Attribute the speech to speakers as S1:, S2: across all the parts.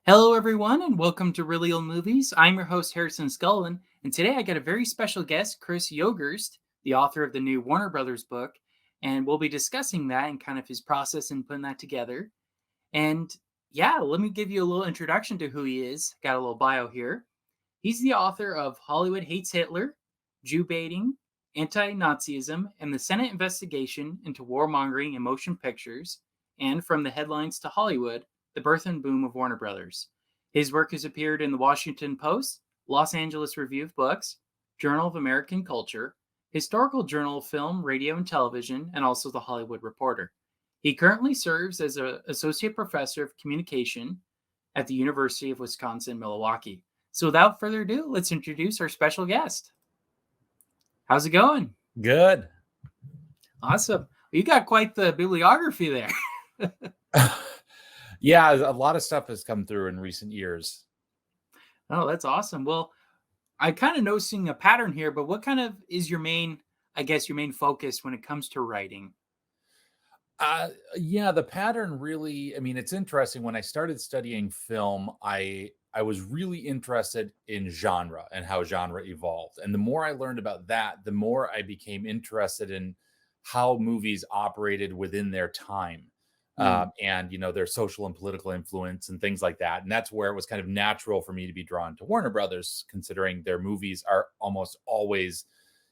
S1: Hello, everyone, and welcome to Really Old Movies. I'm your host, Harrison Scullin, and today I got a very special guest, Chris Yogerst, the author of the new Warner Brothers book, and we'll be discussing that and kind of his process in putting that together. And yeah, let me give you a little introduction to who he is. Got a little bio here. He's the author of Hollywood Hates Hitler, Jew Baiting, Anti Nazism, and the Senate Investigation into Warmongering in Motion Pictures, and From the Headlines to Hollywood, The Birth and Boom of Warner Brothers. His work has appeared in the Washington Post, Los Angeles Review of Books, Journal of American Culture, Historical Journal of Film, Radio, and Television, and also the Hollywood Reporter. He currently serves as an associate professor of communication at the University of Wisconsin-Milwaukee. So without further ado, let's introduce our special guest. How's it going?
S2: Good.
S1: Awesome. You got quite the bibliography there.
S2: Yeah, a lot of stuff has come through in recent years.
S1: Oh, that's awesome. Well, I kind of noticing a pattern here, but what kind of is your main, your main focus when it comes to writing?
S2: Yeah, the pattern really, it's interesting. When I started studying film, I was really interested in genre and how genre evolved. And the more I learned about that, the more I became interested in how movies operated within their time.
S1: Hmm.
S2: And their social and political influence and things like that. And that's where it was kind of natural for me to be drawn to Warner Brothers, considering their movies are almost always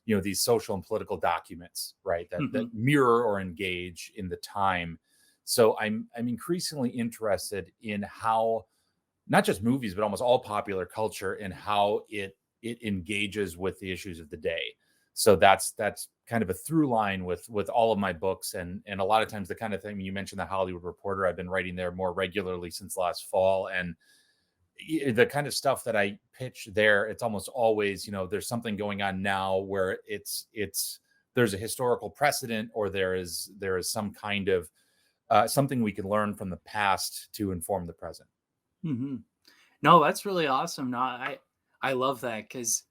S2: these social and political documents, right, that
S1: Hmm.
S2: mirror or engage in the time. So I'm increasingly interested in how not just movies but almost all popular culture and how it engages with the issues of the day. So that's kind of a through line with all of my books, and a lot of times the kind of thing you mentioned, the Hollywood Reporter, I've been writing there more regularly since last fall. And the kind of stuff that I pitch there, it's almost always, there's something going on now where it's there's a historical precedent, or there is some kind of something we can learn from the past to inform the present.
S1: Hmm. No, that's really awesome. No, I love that because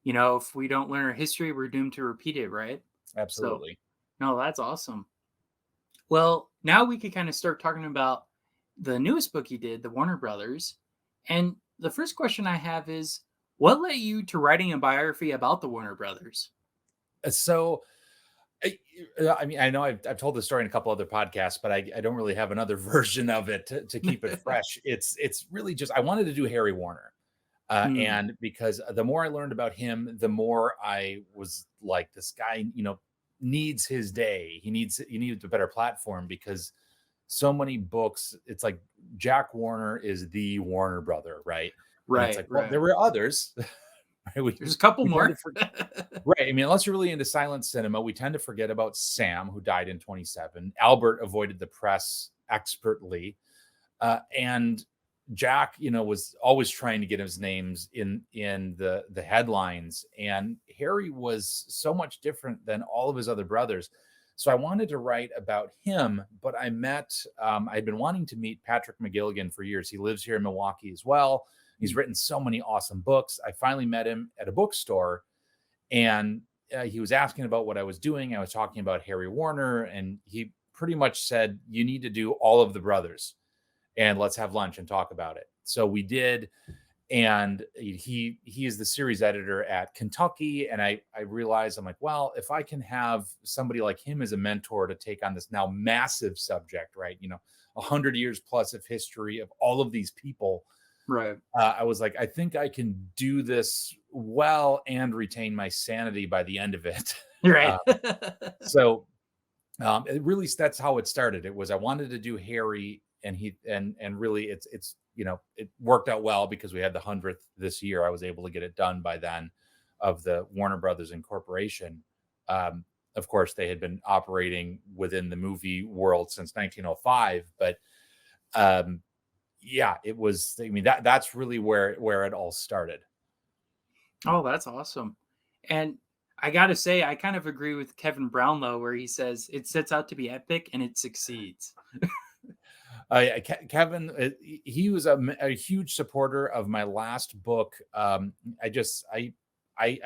S1: if we don't learn our history, we're doomed to repeat it, right? So,
S2: Absolutely.
S1: no, that's awesome. Well, now we could kind of start talking about the newest book you did, the Warner Brothers. And the first question I have is, what led you to writing a biography about the Warner Brothers?
S2: So I, I know I've told this story in a couple other podcasts, but I don't really have another version of it to keep it fresh. It's really just I wanted to do Harry Warner.
S1: Hmm.
S2: And because the more I learned about him, the more I was like, this guy, needs his day. He needs a better platform, because so many books, it's like Jack Warner is the Warner brother, right? And it's
S1: Right,
S2: like, well,
S1: right.
S2: there were others. Right?
S1: There's a couple
S2: We tend to
S1: more.
S2: forget. Right. Unless you're really into silent cinema, we tend to forget about Sam, who died in 27. Albert avoided the press expertly. And Jack, was always trying to get his names in the headlines. And Harry was so much different than all of his other brothers. So I wanted to write about him, but I'd been wanting to meet Patrick McGilligan for years. He lives here in Milwaukee as well. He's written so many awesome books. I finally met him at a bookstore, and he was asking about what I was doing. I was talking about Harry Warner, and he pretty much said, "You need to do all of the brothers, and let's have lunch and talk about it." So we did, and he is the series editor at Kentucky, and I realized, I'm like, well, if I can have somebody like him as a mentor to take on this now massive subject, right? 100 years plus of history of all of these people.
S1: Right.
S2: I was like, I think I can do this well and retain my sanity by the end of it.
S1: Right.
S2: Uh, so it really, that's how it started. It was, I wanted to do Harry, and really it's it worked out well, because we had the 100th this year. I was able to get it done by then, of the Warner Brothers Incorporation. Of course, they had been operating within the movie world since 1905, but um, yeah, it was. That's really where it all started.
S1: Oh, that's awesome. And I got to say, I kind of agree with Kevin Brownlow where he says it sets out to be epic and it succeeds.
S2: Kevin, he was a huge supporter of my last book. I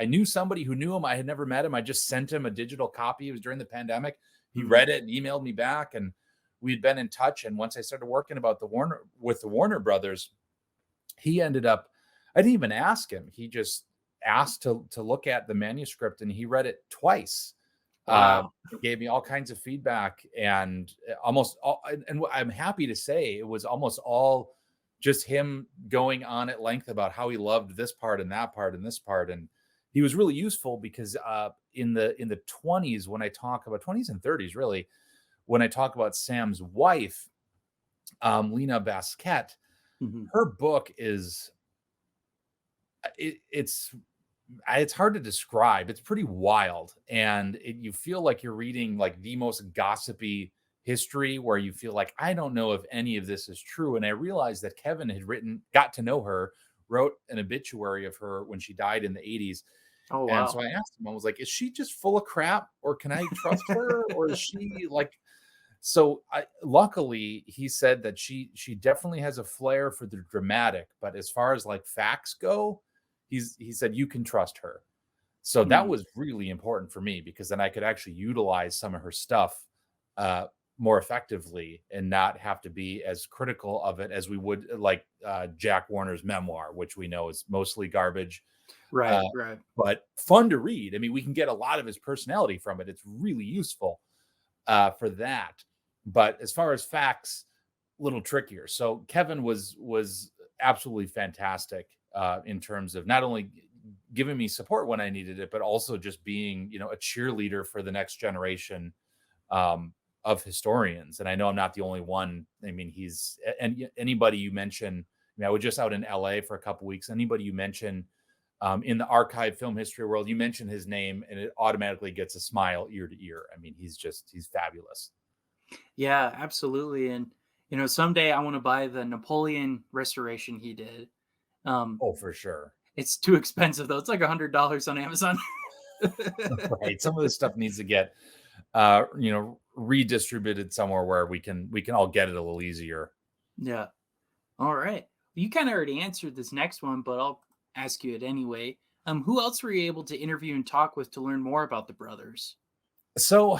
S2: knew somebody who knew him. I had never met him. I just sent him a digital copy. It was during the pandemic. He
S1: Hmm.
S2: read it and emailed me back, and we'd been in touch. And once I started working with the Warner Brothers, he ended up, I didn't even ask him. He just asked to look at the manuscript, and he read it twice. Uh,
S1: Wow.
S2: Gave me all kinds of feedback, and almost all, and I'm happy to say it was almost all just him going on at length about how he loved this part and that part and this part. And he was really useful because in the 20s, when I talk about 20s and 30s, really, when I talk about Sam's wife, Lena Basquette,
S1: Mhm.
S2: her book is it's hard to describe. It's pretty wild, and you feel like you're reading like the most gossipy history, where you feel like I don't know if any of this is true. And I realized that Kevin had got to know her, wrote an obituary of her when she died in the 80s.
S1: Oh,
S2: And so
S1: wow.
S2: I asked him, I was like, "Is she just full of crap, or can I trust her, or is she like?" So luckily, he said that she definitely has a flair for the dramatic, but as far as like facts go, he said you can trust her. So that
S1: Mm.
S2: was really important for me, because then I could actually utilize some of her stuff uh, more effectively and not have to be as critical of it as we would like Jack Warner's memoir, which we know is mostly garbage, uh,
S1: Right, right.
S2: but fun to read. I mean, we can get a lot of his personality from it. It's really useful for that. But as far as facts, a little trickier. So Kevin was absolutely fantastic in terms of not only giving me support when I needed it, but also just being, a cheerleader for the next generation of historians. And I know I'm not the only one. I mean, and anybody you mention. I mean, I was just out in LA for a couple weeks. Anybody you mention in the archive film history world, you mention his name, and it automatically gets a smile ear to ear. I mean, he's fabulous.
S1: Yeah, absolutely. And someday I want to buy the Napoleon restoration he did. Um,
S2: Oh, for sure.
S1: it's too expensive though. It's like $100 on Amazon.
S2: Right. Some of this stuff needs to get redistributed somewhere where we can all get it a little easier.
S1: Yeah. All right. You kind of already answered this next one, but I'll ask you it anyway. Who else were you able to interview and talk with to learn more about the brothers?
S2: So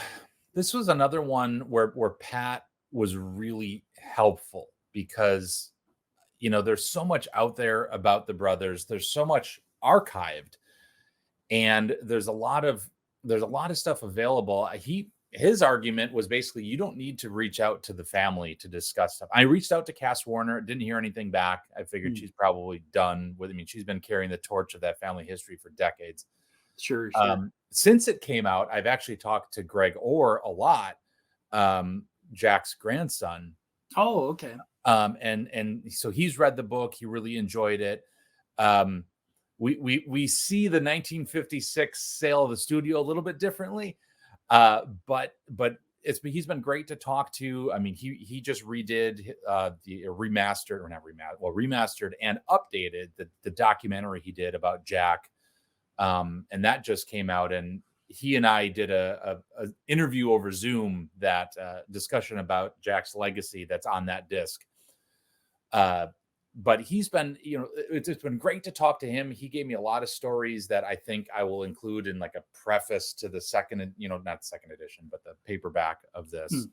S2: this was another one where Pat was really helpful, because there's so much out there about the brothers. There's so much archived, and there's a lot of stuff available. His argument was basically you don't need to reach out to the family to discuss stuff. I reached out to Cass Warner, didn't hear anything back. I figured
S1: Hmm.
S2: she's probably done with. I mean, she's been carrying the torch of that family history for decades.
S1: Sure, sure.
S2: Since it came out, I've actually talked to Greg Orr a lot, Jack's grandson,
S1: Oh, okay.
S2: and so he's read the book. He really enjoyed it. Um, we see the 1956 sale of the studio a little bit differently, but he's been great to talk to. I mean, he just redid the remastered, or not remastered, well, remastered and updated the documentary he did about Jack, and that just came out. And he and I did a interview over Zoom, that discussion about Jack's legacy that's on that disc. Uh, but he's been, it's been great to talk to him. He gave me a lot of stories that I think I will include in like a preface to the second, not second edition, but the paperback of
S1: Hmm.
S2: this.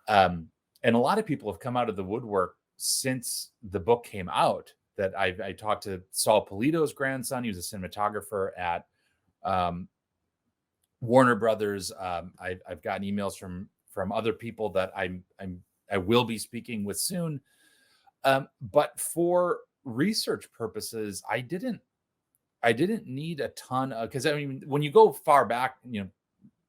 S2: And a lot of people have come out of the woodwork since the book came out. That I talked to Saul Polito's grandson. He was a cinematographer at um, Warner Brothers. I've gotten emails from other people that I will be speaking with soon. But for research purposes, I didn't need a ton of, because I mean, when you go far back,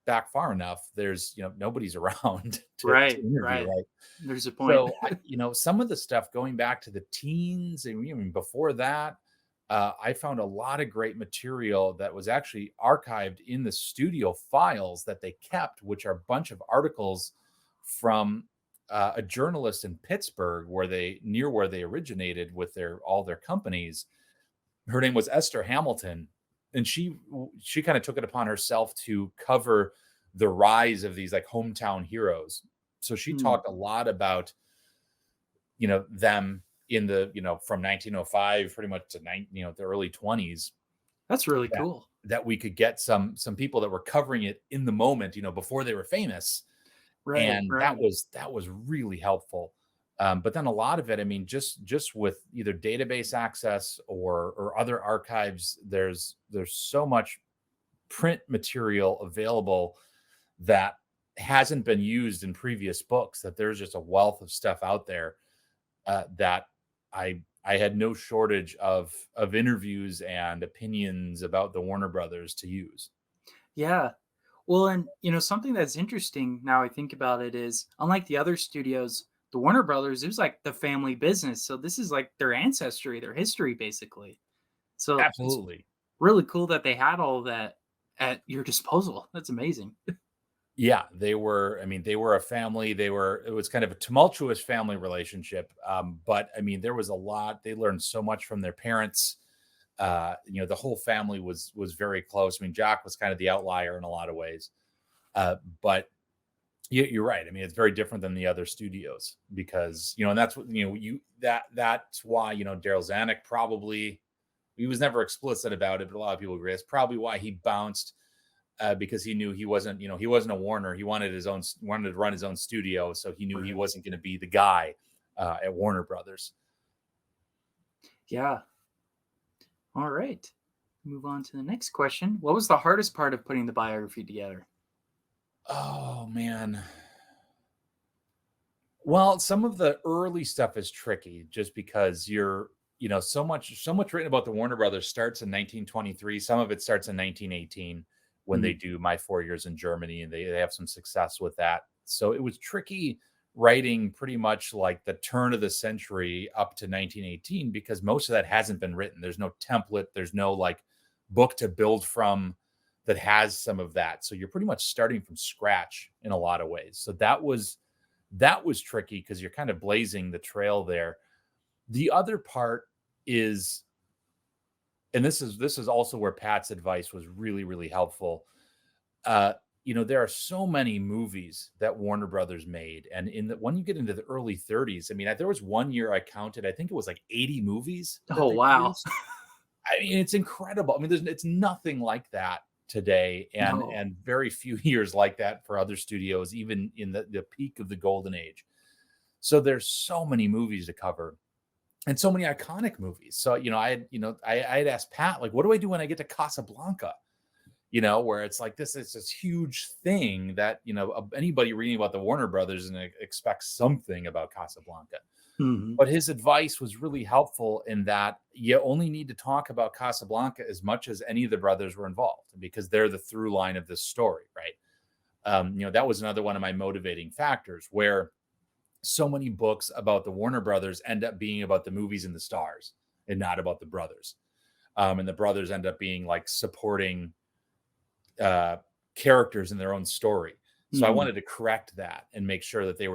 S2: back far enough, there's nobody's around to
S1: Right,
S2: interview,
S1: right.
S2: right?
S1: There's a point.
S2: So some of the stuff going back to the teens, and even before that, I found a lot of great material that was actually archived in the studio files that they kept, which are a bunch of articles from a journalist in Pittsburgh, near where they originated with all their companies. Her name was Esther Hamilton, and she kind of took it upon herself to cover the rise of these like hometown heroes. So she
S1: Hmm.
S2: talked a lot about them in the from 1905 pretty much to the early 20s,
S1: That's really
S2: that
S1: cool.
S2: we could get some people that were covering it in the moment, before they were famous.
S1: Right,
S2: And that
S1: right.
S2: was really helpful. But then a lot of it, I mean, just with either database access or other archives, there's so much print material available that hasn't been used in previous books, that there's just a wealth of stuff out there, that I had no shortage of interviews and opinions about the Warner Brothers to use.
S1: Yeah. Well, and something that's interesting now I think about it is unlike the other studios, the Warner Brothers, it was like the family business. So this is like their ancestry, their history, basically. So it's
S2: Absolutely.
S1: really cool that they had all of that at your disposal. That's amazing.
S2: Yeah, they were, I mean, they were a family. It was kind of a tumultuous family relationship. But I mean, there was a lot. They learned so much from their parents. The whole family was very close. I mean, Jack was kind of the outlier in a lot of ways. But you're right. I mean, it's very different than the other studios because, and that's what, that's why, Daryl Zanuck probably, he was never explicit about it, but a lot of people agree. It's probably why he bounced, because he knew he wasn't a Warner. He wanted to run his own studio. So he knew he
S1: Right.
S2: wasn't going to be the guy, at Warner Brothers.
S1: Yeah. All right. Move on to the next question. What was the hardest part of putting the biography together?
S2: Oh man. Well, some of the early stuff is tricky just because so much written about the Warner Brothers starts in 1923. Some of it starts in 1918 when they
S1: Mm,
S2: do My 4 Years in Germany, and they have some success with that. So it was tricky writing pretty much like the turn of the century up to 1918 because most of that hasn't been written. There's no template, there's no like book to build from that has some of that. So you're pretty much starting from scratch in a lot of ways. So that was tricky because you're kind of blazing the trail there. The other part is, and this is also where Pat's advice was really, really helpful. Uh, there are so many movies that Warner Brothers made, and when you get into the early 30s, I mean, there was one year I counted, I think it was like 80 movies that
S1: Oh,
S2: they
S1: wow.
S2: produced. I mean, it's incredible. I mean, it's nothing like that today, and
S1: No.
S2: very few years like that for other studios, even in the peak of the golden age. So there's so many movies to cover and so many iconic movies. So, I had asked Pat, like, what do I do when I get to Casablanca? Where it's like this is this huge thing that, anybody reading about the Warner Brothers and expects something about Casablanca.
S1: Mhm.
S2: But his advice was really helpful in that you only need to talk about Casablanca as much as any of the brothers were involved because they're the through line of this story, right? That was another one of my motivating factors where so many books about the Warner Brothers end up being about the movies and the stars and not about the brothers. And the brothers end up being like supporting, uh, characters in their own story. So I
S1: Mhm.
S2: wanted to correct that and make sure that they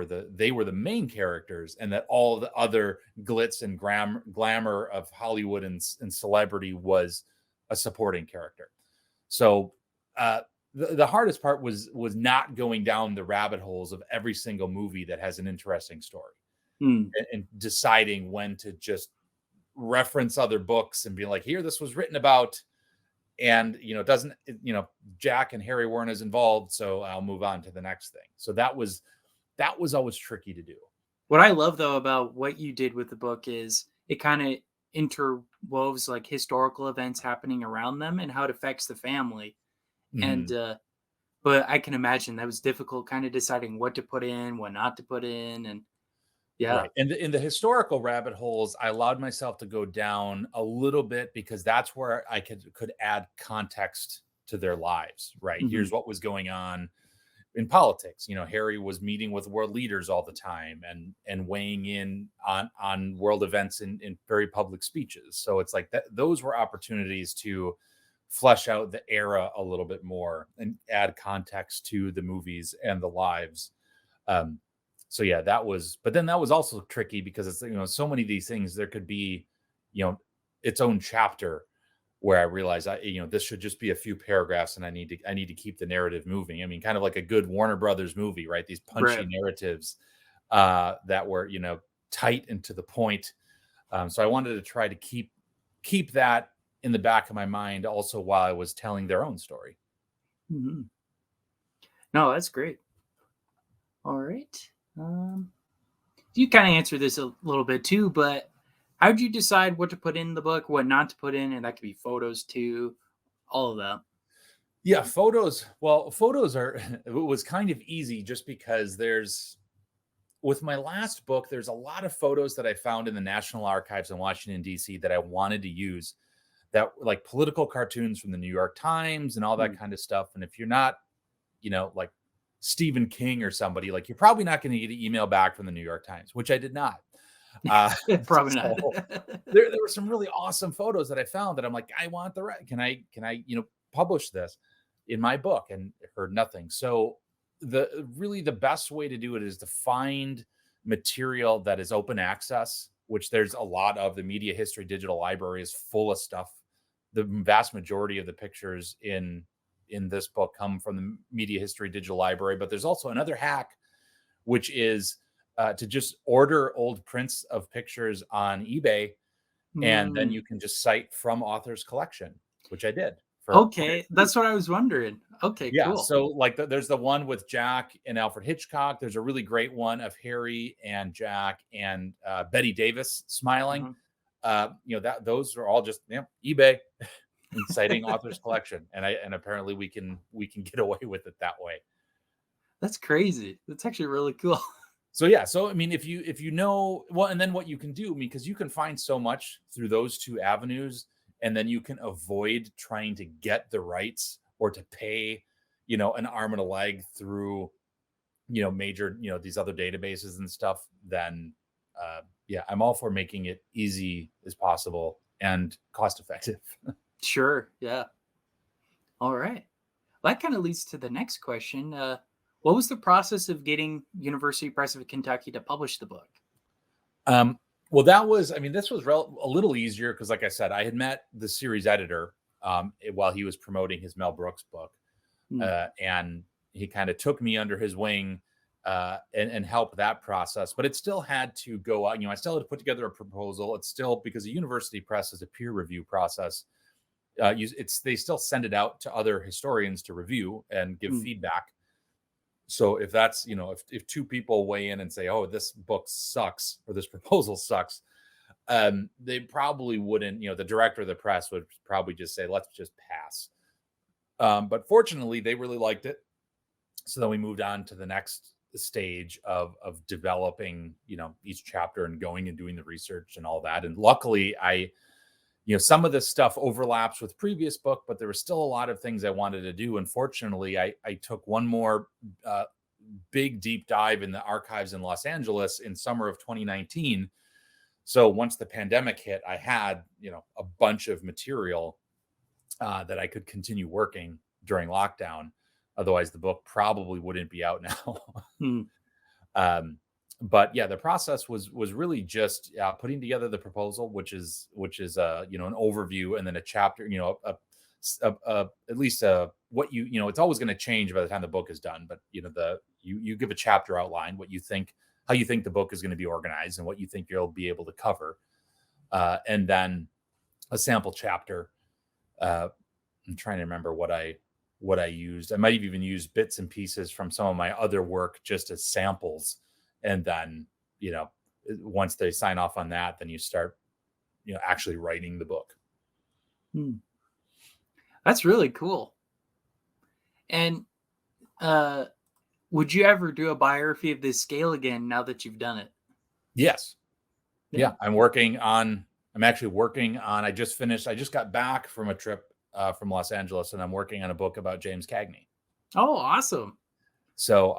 S2: were the main characters and that all the other glitz and glamour of Hollywood and celebrity was a supporting character. So, the hardest part was not going down the rabbit holes of every single movie that has an interesting story,
S1: Mm.
S2: and deciding when to just reference other books and be like, here, this was written about, and it doesn't, Jack and Harry weren't as involved, so I'll move on to the next thing. So that was always tricky to do.
S1: What I love though about what you did with the book is it kind of interwoves like historical events happening around them and how it affects the family. And
S2: Mhm.
S1: but I can imagine that was difficult kind of deciding what to put in, what not to put in and yeah.
S2: Right. And in the historical rabbit holes, I allowed myself to go down a little bit because that's where I could add context to their lives, right?
S1: Mhm.
S2: Here's what was going on in politics. Harry was meeting with world leaders all the time and weighing in on world events in very public speeches. So it's like that those were opportunities to flesh out the era a little bit more and add context to the movies and the lives. Um, so yeah, but then that was also tricky because it's, so many of these things there could be, you know, its own chapter where I realized this should just be a few paragraphs and I need to keep the narrative moving. I mean, kind of like a good Warner Brothers movie, right? These punchy
S1: Right.
S2: narratives, that were, tight and to the point. So I wanted to try to keep that in the back of my mind also while I was telling their own story.
S1: Mhm. No, that's great. All right. Um You kind of answered this a little bit too, but how did you decide what to put in the book, what not to put in? And that could be photos too, all of that.
S2: Yeah, photos. Well, photos are it was kind of easy just because there's with my last book, there's a lot of photos that I found in the National Archives in Washington, D.C. that I wanted to use that like political cartoons from the New York Times and all that
S1: Hmm.
S2: kind of stuff. And if you're not, like Stephen King or somebody, like you're probably not going to get an email back from the New York Times, which I did not. Uh,
S1: Probably not.
S2: so there were some really awesome photos that I found that I'm like, I want the right. Can I publish this in my book? And heard nothing. So the best way to do it is to find material that is open access, which there's a lot of. The Media History Digital Library is full of stuff. The vast majority of the pictures in this book come from the Media History Digital Library, but there's also another hack, which is to just order old prints of pictures on eBay, and then
S1: Mm.
S2: you can just cite from author's collection, which I did for very
S1: Okay,
S2: cheap.
S1: that's what I was wondering. Okay,
S2: Yeah,
S1: cool.
S2: so like there's the one with Jack and Alfred Hitchcock. There's a really great one of Harry and Jack and Betty Davis smiling.
S1: Mhm.
S2: That those are all just eBay and citing author's collection, and apparently we can get away with it that way.
S1: That's crazy. That's actually really cool.
S2: So yeah, so I mean, if you know well, and then what you can do, because you can find so much through those two avenues, and then you can avoid trying to get the rights or to pay, an arm and a leg through, major, these other databases and stuff. Then, yeah, I'm all for making it easy as possible and cost effective.
S1: Sure. Yeah. All right. Well, that kind of leads to the next question. What was the process of getting University Press of Kentucky to publish the book?
S2: Um, well, that was, I mean, this was a little easier because, like I said, I had met the series editor while he was promoting his Mel Brooks book,
S1: Mm.
S2: and he kind of took me under his wing and helped that process. But it still had to go out. I still had to put together a proposal. It's still because the university press is a peer review process. They still send it out to other historians to review and give
S1: Mm.
S2: feedback. So if that's, if two people weigh in and say, oh, this book sucks or this proposal sucks, they probably wouldn't, the director of the press would probably just say, let's just pass. But fortunately, they really liked it. So then we moved on to the next stage of developing, each chapter and going and doing the research and all that. And luckily, some of this stuff overlaps with previous book, but there was still a lot of things I wanted to do. And fortunately, I took one more uh, big deep dive in the archives in Los Angeles in summer of 2019. So once the pandemic hit, I had, a bunch of material that I could continue working during lockdown. Otherwise, the book probably wouldn't be out now.
S1: Mm.
S2: um, but yeah, the process was really just putting together the proposal, which is an overview and then a chapter, at least what it's always going to change by the time the book is done. But you give a chapter outline, what you think, how you think the book is going to be organized, and what you think you'll be able to cover, and then a sample chapter. I'm trying to remember what I used. I might have even used bits and pieces from some of my other work just as samples. And then, once they sign off on that, then you start, actually writing the book.
S1: Mm. That's really cool. And uh, would you ever do a biography of this scale again now that you've done it?
S2: Yes.
S1: Yeah.
S2: Yeah. I'm actually working on, I just got back from a trip from Los Angeles, and I'm working on a book about James Cagney.
S1: Oh, awesome.
S2: So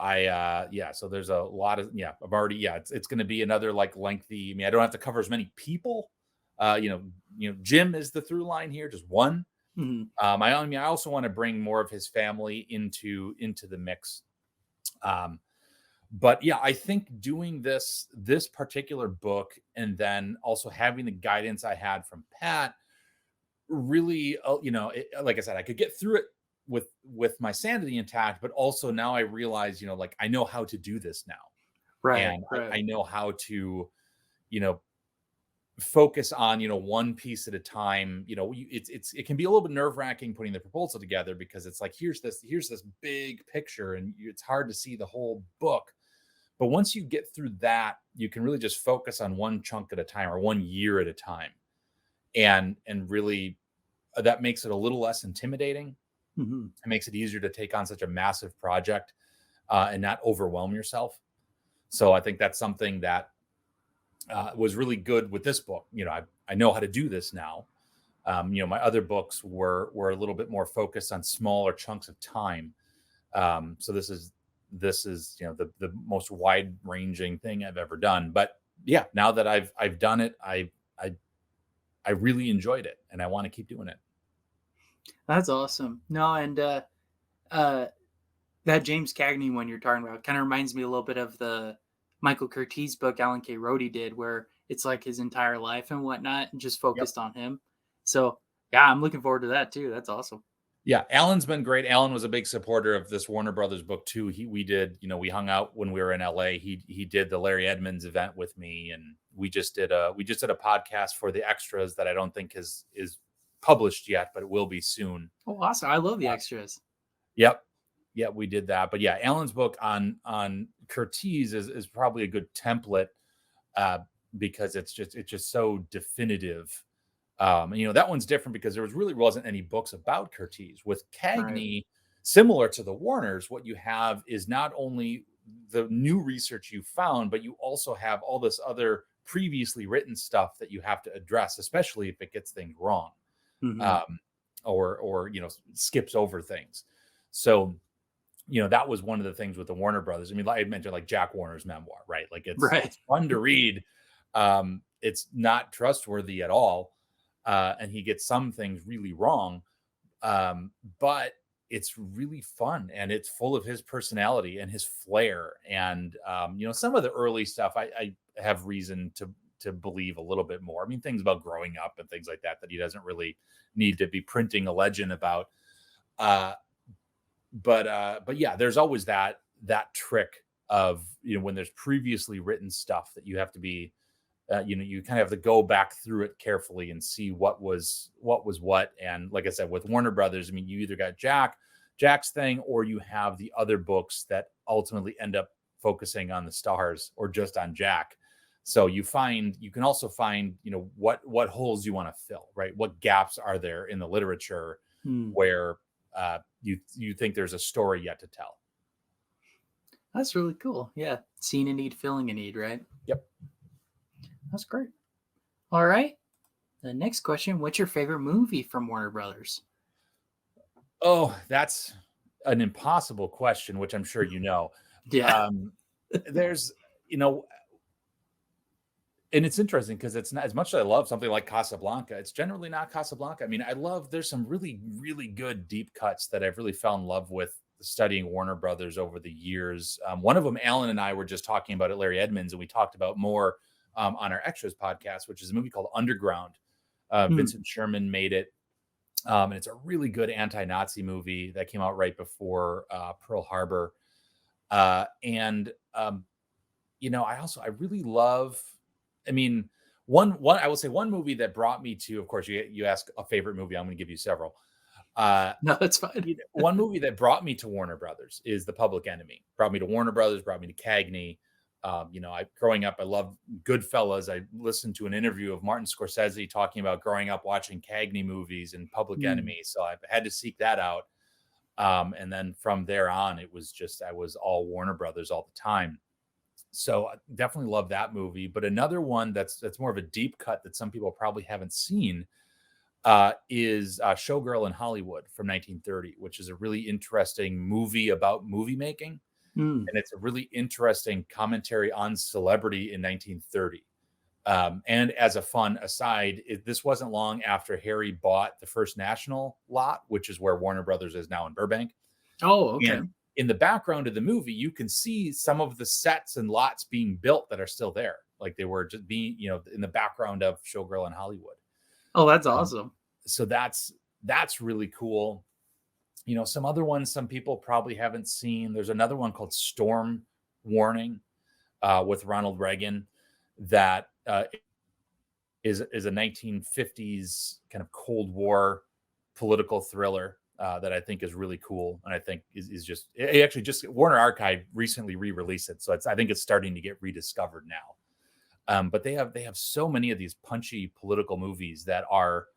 S2: so there's a lot of, I've already, it's going to be another like lengthy, I mean, I don't have to cover as many people. Jim is the through line here, just one.
S1: Mhm.
S2: I also want to bring more of his family into the mix. But yeah, I think doing this particular book and then also having the guidance I had from Pat really, like I said, I could get through it with my sanity intact, but also now I realize, like I know how to do this now,
S1: Right,
S2: and
S1: right.
S2: I know how to, you know, focus on one piece at a time. It can be a little bit nerve wracking putting the proposal together because it's like here's this big picture and it's hard to see the whole book. But once you get through that, you can really just focus on one chunk at a time or one year at a time. And really that makes it a little less intimidating.
S1: Hmm.
S2: It makes it easier to take on such a massive project and not overwhelm yourself. So I think that's something that was really good with this book. I know how to do this now. My other books were a little bit more focused on smaller chunks of time. So this is the most wide ranging thing I've ever done. But yeah, now that I've done it, I really enjoyed it, and I want to keep doing it.
S1: That's awesome. No, and uh, that James Cagney one you're talking about kind of reminds me a little bit of the Michael Curtiz book Alan K. Rhodey did, where it's like his entire life and whatnot, and just
S2: Yep.
S1: focused on him. So yeah, I'm looking forward to that too. That's awesome.
S2: Yeah, Alan's been great. Alan was a big supporter of this Warner Brothers book too. We hung out when we were in LA. He did the Larry Edmonds event with me, and we just did a podcast for the extras that I don't think is published yet, but it will be soon.
S1: Oh, awesome! I love the extras.
S2: Yep. Yeah, we did that. But yeah, Alan's book on Curtiz is probably a good template uh, because it's just so definitive. That one's different because there really wasn't any books about Curtiz. With
S1: Right.
S2: Cagney, similar to the Warners, what you have is not only the new research you found, but you also have all this other previously written stuff that you have to address, especially if it gets things wrong,
S1: Hmm.
S2: um, or skips over things. So that was one of the things with the Warner Brothers. I mean, like I mentioned, like Jack Warner's memoir, right? Like
S1: Right.
S2: it's fun to read. It's not trustworthy at all, and he gets some things really wrong. But it's really fun, and it's full of his personality and his flair. And some of the early stuff, I have reason to believe a little bit more. I mean, things about growing up and things like that he doesn't really need to be printing a legend about. Uh, but yeah, there's always that trick of when there's previously written stuff that you have to be you kind of have to go back through it carefully and see what. And like I said, with Warner Brothers, I mean, you either got Jack's thing, or you have the other books that ultimately end up focusing on the stars or just on Jack. So you can also find what holes you want to fill, right? What gaps are there in the literature
S1: Hmm.
S2: where you think there's a story yet to tell.
S1: That's really cool. Yeah, seeing a need, filling a need, right?
S2: Yep.
S1: That's great. All right. The next question: what's your favorite movie from Warner Brothers?
S2: Oh, that's an impossible question, which I'm sure you know.
S1: Yeah.
S2: Um, there's, you know, and it's interesting because it's not as much as I love something like Casablanca. It's generally not Casablanca. I mean, there's some really, really good deep cuts that I've really fell in love with studying Warner Brothers over the years. One of them, Alan and I were just talking about at Larry Edmonds, and we talked about more on our Extras podcast, which is a movie called Underground.
S1: Hmm.
S2: Vincent Sherman made it. And it's a really good anti-Nazi movie that came out right before Pearl Harbor. And I really love. I mean, one I will say one movie that brought me to. Of course, you ask a favorite movie. I'm going to give you several. Uh,
S1: No, that's fine.
S2: One movie that brought me to Warner Brothers is The Public Enemy. Brought me to Warner Brothers. Brought me to Cagney. Growing up, I loved Goodfellas. I listened to an interview of Martin Scorsese talking about growing up watching Cagney movies and Public
S1: Hmm.
S2: Enemy. So I had to seek that out. And then from there on, I was all Warner Brothers all the time. So I definitely love that movie. But another one that's more of a deep cut that some people probably haven't seen is Showgirl in Hollywood from 1930, which is a really interesting movie about movie making,
S1: Hmm.
S2: and it's a really interesting commentary on celebrity in 1930. And as a fun aside, this wasn't long after Harry bought the First National lot, which is where Warner Brothers is now in Burbank.
S1: Oh, okay.
S2: And in the background of the movie, you can see some of the sets and lots being built that are still there, like they were just being, in the background of Showgirl in Hollywood.
S1: Oh, that's
S2: Um,
S1: awesome.
S2: so that's really cool. Some other ones some people probably haven't seen. There's another one called Storm Warning with Ronald Reagan that is a 1950s kind of Cold War political thriller. that I think is really cool, and I think is just actually just Warner Archive recently re-released it, so I think it's starting to get rediscovered now. But they have so many of these punchy political movies that are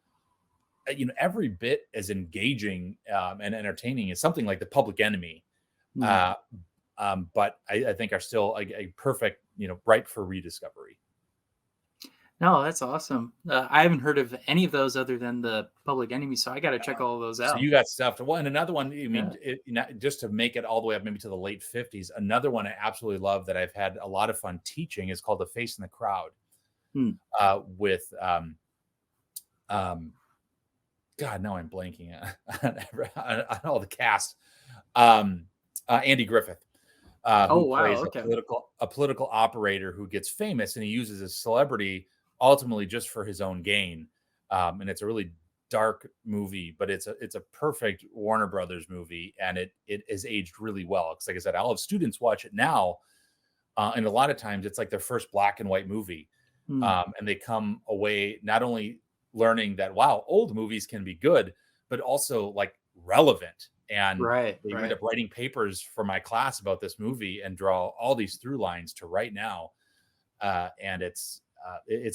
S2: every bit as engaging and entertaining as something like The Public Enemy,
S1: Hmm.
S2: uh, but I think are still a perfect ripe for rediscovery.
S1: No, that's awesome. I haven't heard of any of those other than the Public Enemy, so I got to check all of those
S2: So
S1: out.
S2: you got stuff to one, and another one. I
S1: Yeah.
S2: mean, just to make it all the way up, maybe to the late '50s. Another one I absolutely love that I've had a lot of fun teaching is called "The Face in the Crowd,"
S1: Hmm.
S2: with um, God, now I'm blanking on all the cast. Andy Griffith,
S1: Oh
S2: who
S1: wow.
S2: plays a
S1: Okay.
S2: political operator who gets famous, and he uses his celebrity ultimately just for his own gain. And it's a really dark movie, but it's a perfect Warner Brothers movie, and it is aged really well. Because, like I said, I'll have students watch it now, and a lot of times it's like their first black and white movie,
S1: Hmm.
S2: and they come away not only learning that wow, old movies can be good, but also like relevant. And
S1: Right.
S2: they end
S1: Right.
S2: up writing papers for my class about this movie and draw all these through lines to right now. And it's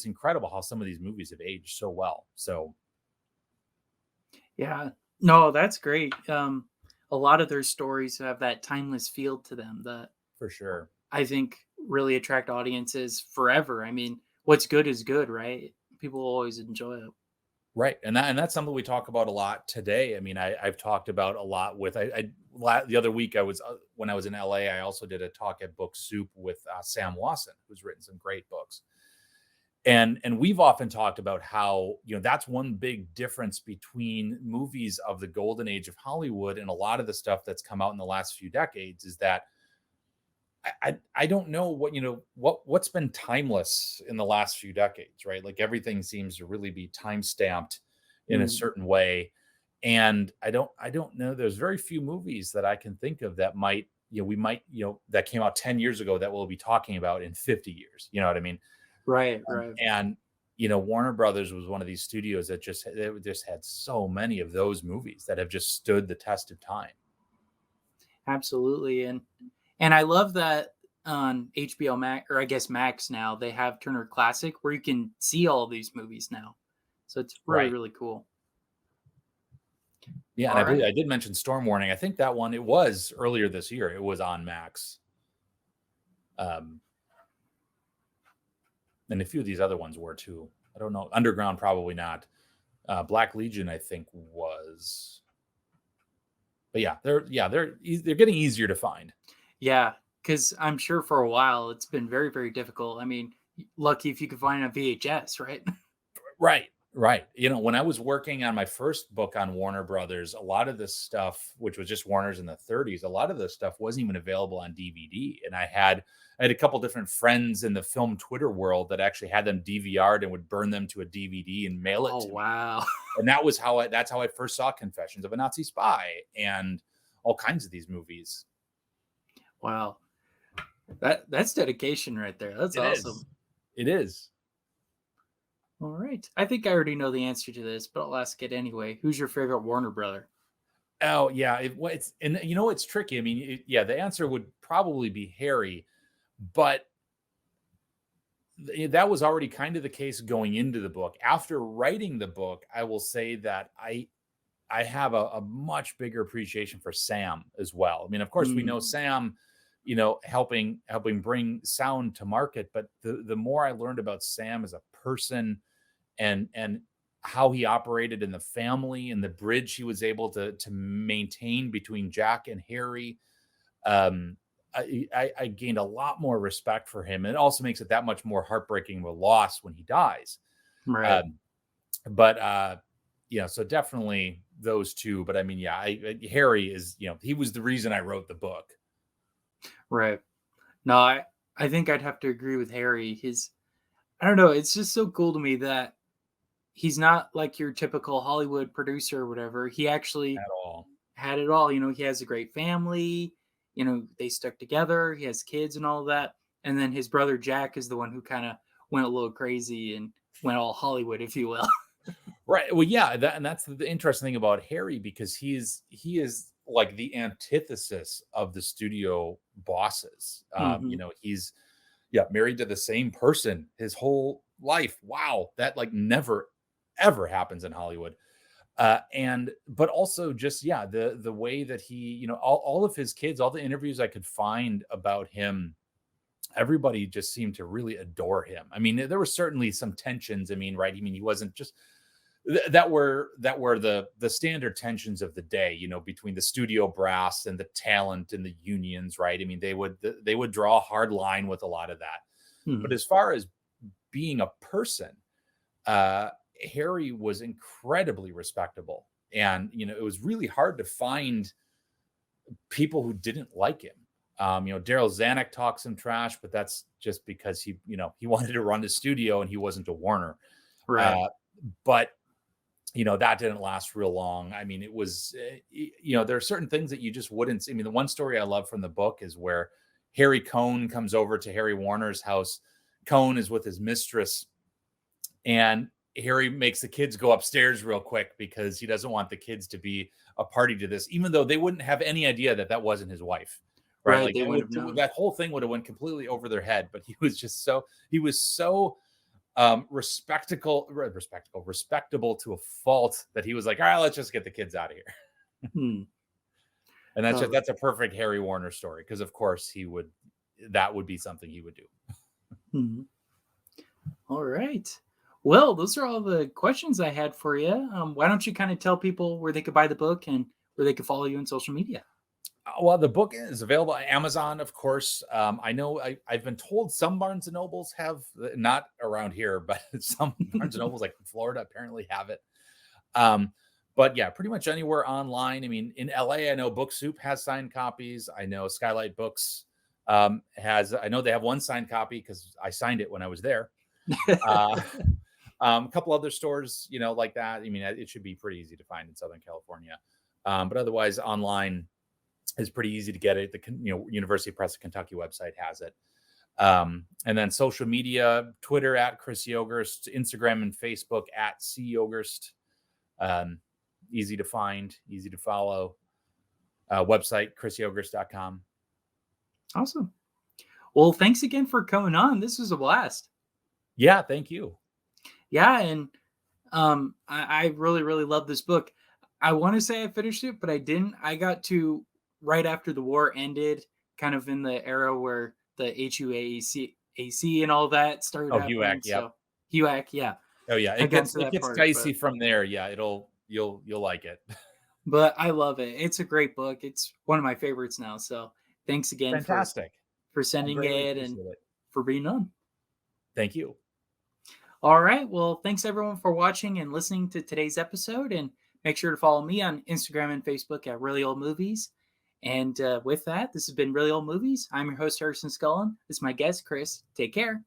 S2: incredible how some of these movies have aged so well. So
S1: Yeah. No, that's great. A lot of their stories have that timeless feel to them that
S2: for sure.
S1: I think really attract audiences forever. I mean, what's good is good, right? People will always enjoy it.
S2: Right, and that's something we talk about a lot today. I mean, I've talked about a lot with the other week I was when I was in LA. I also did a talk at Book Soup with Sam Wasson, who's written some great books. And we've often talked about how that's one big difference between movies of the golden age of Hollywood and a lot of the stuff that's come out in the last few decades is that I don't know what's been timeless in the last few decades, right? Like everything seems to really be time stamped in a
S1: Mm,
S2: certain way, and I don't know. There's very few movies that I can think of that might we might that came out 10 years ago that we'll be talking about in 50 years. You know what I mean?
S1: right, right.
S2: And Warner Brothers was one of these studios that just had so many of those movies that have just stood the test of time.
S1: Absolutely. And I love that on HBO Max, or I guess Max now, they have Turner Classic where you can see all these movies now. So it's really,
S2: Right.
S1: really cool.
S2: Yeah, and
S1: All
S2: I believe
S1: right.
S2: I did mention Storm Warning. I think that one it was earlier this year. It was on Max. Um, and a few of these other ones were too. I don't know. Underground probably not. Black Legion I think was. But they're getting easier to find.
S1: Yeah. Because I'm sure for a while it's been very, very difficult. I mean, lucky if you could find a VHS, right?
S2: Right. Right. When I was working on my first book on Warner Brothers, a lot of this stuff, which was just Warner's in the 30s, a lot of this stuff wasn't even available on DVD. And I had a couple different friends in the film Twitter world that actually had them DVR'd and would burn them to a DVD and mail it
S1: Oh,
S2: to me.
S1: wow.
S2: And that's how I first saw Confessions of a Nazi Spy and all kinds of these movies.
S1: Wow. That's dedication right there. That's
S2: It is.
S1: awesome.
S2: It is.
S1: All right. I think I already know the answer to this, but I'll ask it anyway. Who's your favorite Warner brother?
S2: Oh yeah, it's and it's tricky. I mean, yeah, the answer would probably be Harry, but that was already kind of the case going into the book. After writing the book, I will say that I have a much bigger appreciation for Sam as well. I mean, of course, we know
S1: Mm,
S2: Sam, helping bring sound to market, but the more I learned about Sam as a person and how he operated in the family and the bridge he was able to maintain between Jack and Harry, um, I gained a lot more respect for him. And it also makes it that much more heartbreaking of a loss when he dies.
S1: right.
S2: Um, but so definitely those two. But I mean, yeah, Harry is, he was the reason I wrote the book.
S1: Right. No, I think I'd have to agree with Harry. His I don't know, it's just so cool to me that he's not like your typical Hollywood producer or whatever. He actually
S2: At all.
S1: had it all. He has a great family, they stuck together, he has kids and all that. And then his brother Jack is the one who kind of went a little crazy and went all Hollywood, if you will.
S2: Right. Well, yeah, and that's the interesting thing about Harry because he is like the antithesis of the studio bosses.
S1: Hmm.
S2: He's married to the same person his whole life. Wow, that like never ever happens in Hollywood. And but also just the way that he, all of his kids, all the interviews I could find about him, everybody just seemed to really adore him. I mean, there were certainly some tensions. I mean, right? I mean, he wasn't just that were the standard tensions of the day, between the studio brass and the talent and the unions, right? I mean, they would draw a hard line with a lot of that. But
S1: Hmm.
S2: as far as being a person, uh, Harry was incredibly respectable, and it was really hard to find people who didn't like him. Daryl Zanuck talks some trash, but that's just because he wanted to run the studio and he wasn't a Warner.
S1: Right.
S2: Uh, but that didn't last real long. I mean, it was, there are certain things that you just wouldn't see. I mean, the one story I love from the book is where Harry Cohn comes over to Harry Warner's house. Cohn is with his mistress, and Harry makes the kids go upstairs real quick because he doesn't want the kids to be a party to this, even though they wouldn't have any idea that that wasn't his wife, right?
S1: Right.
S2: Like
S1: They wouldn't have known.
S2: that whole thing would have went completely over their head. But he was so respectable to a fault that he was like, all right, let's just get the kids out of here.
S1: Hmm.
S2: And
S1: Oh,
S2: that's a perfect Harry Warner story because of course that would be something he would do.
S1: hmm. All right. Well, those are all the questions I had for you. Why don't you kind of tell people where they could buy the book and where they could follow you on social media?
S2: Well, the book is available on Amazon, of course. I know I've been told some Barnes and Nobles have, not around here, but some Barnes and Nobles, like in Florida, apparently have it. Um, but yeah, pretty much anywhere online. I mean, in LA, I know Book Soup has signed copies. I know Skylight Books I know they have one signed copy because I signed it when I was there. Uh, a couple other stores, like that. I mean, it should be pretty easy to find in Southern California. But otherwise, online is pretty easy to get it. The University Press of Kentucky website has it. And then social media, Twitter at Chris Yogerst, Instagram and Facebook at C Yogerst. Easy to find, easy to follow. Website, chrisyogerst.com.
S1: Awesome. Well, thanks again for coming on. This was a blast.
S2: Yeah, thank you.
S1: Yeah, and I really, really love this book. I want to say I finished it, but I didn't. I got to right after the war ended, kind of in the era where the HUAC and all that started
S2: Oh, HUAC,
S1: happening.
S2: yep.
S1: So HUAC, yeah,
S2: Oh yeah,
S1: I
S2: it
S1: got
S2: gets
S1: to
S2: it
S1: that
S2: gets
S1: part,
S2: dicey from there. Yeah, you'll like it.
S1: but I love it. It's a great book. It's one of my favorites now. So thanks again
S2: Fantastic.
S1: for
S2: I
S1: sending
S2: greatly
S1: it and
S2: appreciate it.
S1: for being on.
S2: Thank you.
S1: All right. Well, thanks everyone for watching and listening to today's episode. And make sure to follow me on Instagram and Facebook at Really Old Movies. And with that, this has been Really Old Movies. I'm your host, Harrison Scullin. This is my guest, Chris. Take care.